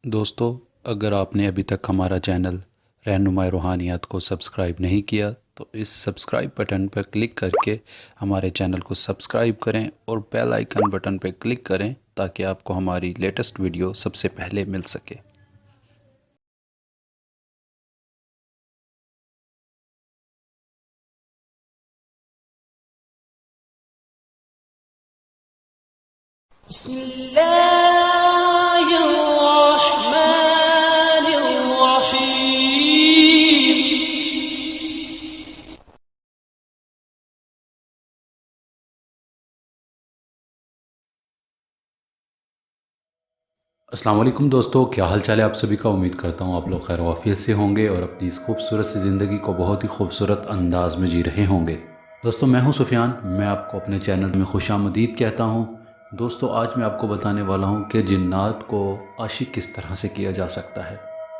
دوستو، اگر آپ نے ابھی تک ہمارا چینل رہنمائی روحانیات کو سبسکرائب نہیں کیا تو اس سبسکرائب بٹن پر کلک کر کے ہمارے چینل کو سبسکرائب کریں اور بیل آئیکن بٹن پہ کلک کریں تاکہ آپ کو ہماری لیٹسٹ ویڈیو سب سے پہلے مل سکے۔ بسم الله الرحمن الرحيم۔ السلام علیکم دوستو، کیا حال چال ہے آپ سبھی کا؟ امید کرتا ہوں آپ لوگ خیر و عافیت سے ہوں گے اور اپنی اس خوبصورت سی زندگی کو بہت ہی خوبصورت انداز میں جی رہے ہوں گے۔ دوستو، میں ہوں سفیان، میں آپ کو اپنے چینل میں خوش آمدید کہتا ہوں۔ دوستو، آج میں آپ کو بتانے والا ہوں کہ جنات کو عاشق کس طرح سے کیا جا سکتا ہے۔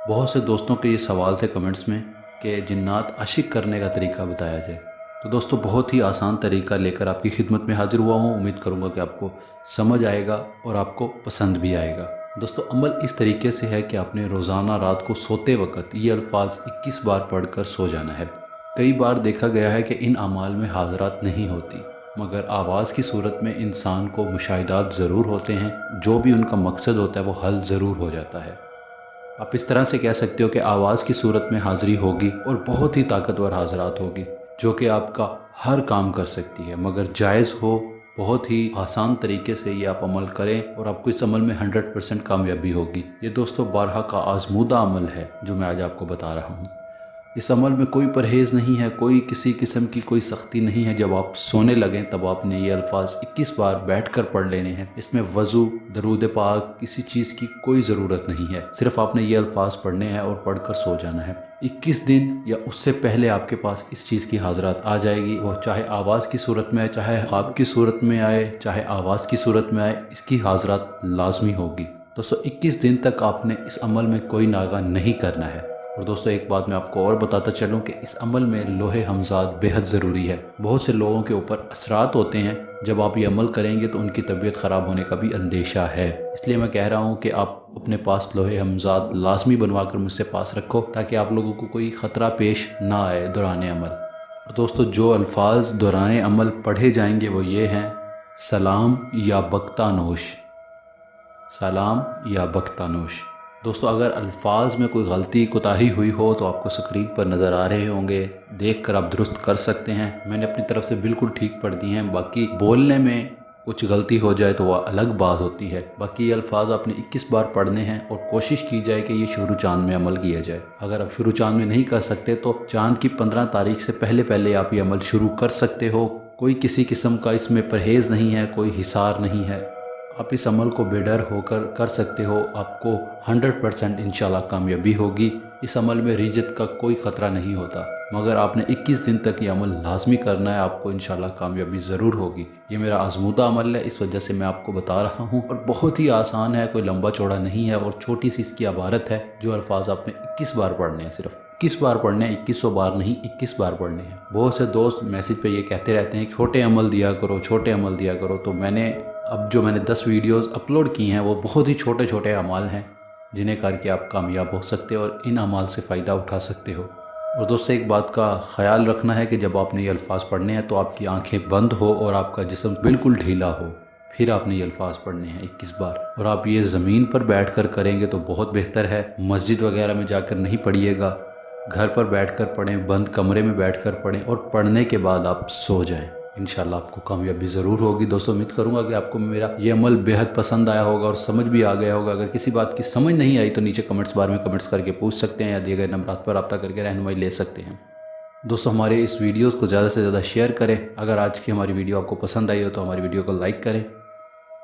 بہت سے دوستوں کے یہ سوال تھے کمنٹس میں کہ جنات عاشق کرنے کا طریقہ بتایا جائے۔ تو دوستو، بہت ہی آسان طریقہ لے کر آپ کی خدمت میں حاضر ہوا ہوں۔ امید کروں گا کہ آپ کو سمجھ آئے گا اور آپ کو پسند بھی آئے گا۔ دوستو، عمل اس طریقے سے ہے کہ آپ نے روزانہ رات کو سوتے وقت یہ الفاظ 21 بار پڑھ کر سو جانا ہے۔ کئی بار دیکھا گیا ہے کہ ان اعمال میں حاضرات نہیں ہوتی، مگر آواز کی صورت میں انسان کو مشاہدات ضرور ہوتے ہیں۔ جو بھی ان کا مقصد ہوتا ہے وہ حل ضرور ہو جاتا ہے۔ آپ اس طرح سے کہہ سکتے ہو کہ آواز کی صورت میں حاضری ہوگی اور بہت ہی طاقتور حاضرات ہوگی جو کہ آپ کا ہر کام کر سکتی ہے، مگر جائز ہو، بہت ہی آسان طریقے سے یہ آپ عمل کریں اور آپ کو اس عمل میں 100% کامیابی ہوگی۔ یہ دوستو بارہا کا آزمودہ عمل ہے جو میں آج آپ کو بتا رہا ہوں۔ اس عمل میں کوئی پرہیز نہیں ہے، کوئی کسی قسم کی کوئی سختی نہیں ہے۔ جب آپ سونے لگیں تب آپ نے یہ الفاظ 21 بار بیٹھ کر پڑھ لینے ہیں۔ اس میں وضو، درود پاک، کسی چیز کی کوئی ضرورت نہیں ہے، صرف آپ نے یہ الفاظ پڑھنے ہیں اور پڑھ کر سو جانا ہے۔ 21 دن یا اس سے پہلے آپ کے پاس اس چیز کی حاضرات آ جائے گی، وہ چاہے آواز کی صورت میں آئے، چاہے خواب کی صورت میں آئے، چاہے آواز کی صورت میں آئے، اس کی حاضرات لازمی ہوگی۔ دوستو، 21 دن تک آپ نے اس عمل میں کوئی ناغہ نہیں کرنا ہے۔ اور دوستو، ایک بات میں آپ کو اور بتاتا چلوں کہ اس عمل میں لوح ہمزاد بے حد ضروری ہے۔ بہت سے لوگوں کے اوپر اثرات ہوتے ہیں، جب آپ یہ عمل کریں گے تو ان کی طبیعت خراب ہونے کا بھی اندیشہ ہے۔ اس لیے میں کہہ رہا ہوں کہ آپ اپنے پاس لوح ہمزاد لازمی بنوا کر مجھ سے پاس رکھو تاکہ آپ لوگوں کو کوئی خطرہ پیش نہ آئے دوران عمل۔ اور دوستو، جو الفاظ دوران عمل پڑھے جائیں گے وہ یہ ہیں: سلام یا بختہ نوش، سلام یا بختہ نوش۔ دوستو، اگر الفاظ میں کوئی غلطی کوتاہی ہوئی ہو تو آپ کو سکرین پر نظر آ رہے ہوں گے، دیکھ کر آپ درست کر سکتے ہیں۔ میں نے اپنی طرف سے بالکل ٹھیک پڑھ دی ہیں، باقی بولنے میں کچھ غلطی ہو جائے تو وہ الگ بات ہوتی ہے۔ باقی یہ الفاظ آپ نے 21 بار پڑھنے ہیں اور کوشش کی جائے کہ یہ شروع چاند میں عمل کیا جائے۔ اگر آپ شروع چاند میں نہیں کر سکتے تو چاند کی 15 تاریخ سے پہلے پہلے آپ یہ عمل شروع کر سکتے ہو۔ کوئی کسی قسم کا اس میں پرہیز نہیں ہے، کوئی حصار نہیں ہے۔ آپ اس عمل کو بے ڈر ہو کر کر سکتے ہو، آپ کو 100% انشاءاللہ کامیابی ہوگی۔ اس عمل میں ریجت کا کوئی خطرہ نہیں ہوتا، مگر آپ نے 21 دن تک یہ عمل لازمی کرنا ہے، آپ کو انشاءاللہ کامیابی ضرور ہوگی۔ یہ میرا آزمودہ عمل ہے، اس وجہ سے میں آپ کو بتا رہا ہوں، اور بہت ہی آسان ہے، کوئی لمبا چوڑا نہیں ہے، اور چھوٹی سی اس کی عبارت ہے۔ جو الفاظ آپ نے 21 بار پڑھنے ہیں، صرف 21 بار پڑھنے ہیں، 2100 بار نہیں، 21 بار پڑھنے ہیں۔ بہت سے دوست میسج پہ یہ کہتے رہتے ہیں چھوٹے عمل دیا کرو، چھوٹے عمل دیا کرو، تو میں نے 10 ویڈیوز اپلوڈ کی ہیں وہ بہت ہی چھوٹے چھوٹے اعمال ہیں جنہیں کر کے آپ کامیاب ہو سکتے ہو اور ان اعمال سے فائدہ اٹھا سکتے ہو۔ اور دوستو، ایک بات کا خیال رکھنا ہے کہ جب آپ نے یہ الفاظ پڑھنے ہیں تو آپ کی آنکھیں بند ہو اور آپ کا جسم بالکل ڈھیلا ہو، پھر آپ نے یہ الفاظ پڑھنے ہیں 21 بار۔ اور آپ یہ زمین پر بیٹھ کر کریں گے تو بہت بہتر ہے، مسجد وغیرہ میں جا کر نہیں پڑھیے گا، گھر پر بیٹھ کر پڑھیں، بند کمرے میں بیٹھ کر پڑھیں، اور پڑھنے کے بعد آپ سو جائیں۔ انشاءاللہ آپ کو کامیابی ضرور ہوگی۔ دوستو، امید کروں گا کہ آپ کو میرا یہ عمل بے حد پسند آیا ہوگا اور سمجھ بھی آ گیا ہوگا۔ اگر کسی بات کی سمجھ نہیں آئی تو نیچے کمنٹس بار میں کمنٹس کر کے پوچھ سکتے ہیں یا دیے گئے نمبرات پر رابطہ کر کے رہنمائی لے سکتے ہیں۔ دوستو، ہمارے اس ویڈیوز کو زیادہ سے زیادہ شیئر کریں۔ اگر آج کی ہماری ویڈیو آپ کو پسند آئی ہو تو ہماری ویڈیو کو لائک کریں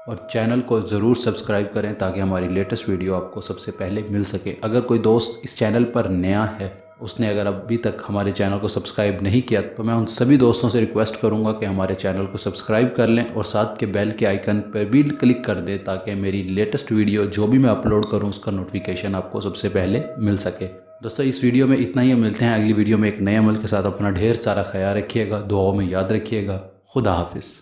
اور چینل کو ضرور سبسکرائب کریں تاکہ ہماری لیٹسٹ ویڈیو آپ کو سب سے پہلے مل سکے۔ اگر کوئی دوست اس چینل پر نیا ہے، اس نے اگر ابھی تک ہمارے چینل کو سبسکرائب نہیں کیا، تو میں ان سبھی دوستوں سے ریکویسٹ کروں گا کہ ہمارے چینل کو سبسکرائب کر لیں اور ساتھ کے بیل کے آئیکن پر بھی کلک کر دیں تاکہ میری لیٹسٹ ویڈیو جو بھی میں اپلوڈ کروں اس کا نوٹیفیکیشن آپ کو سب سے پہلے مل سکے۔ دوستو، اس ویڈیو میں اتنا ہی، ملتے ہیں اگلی ویڈیو میں ایک نئے عمل کے ساتھ۔ اپنا ڈھیر سارا خیال رکھیے گا، دعاؤں میں یاد رکھیے گا۔ خدا حافظ۔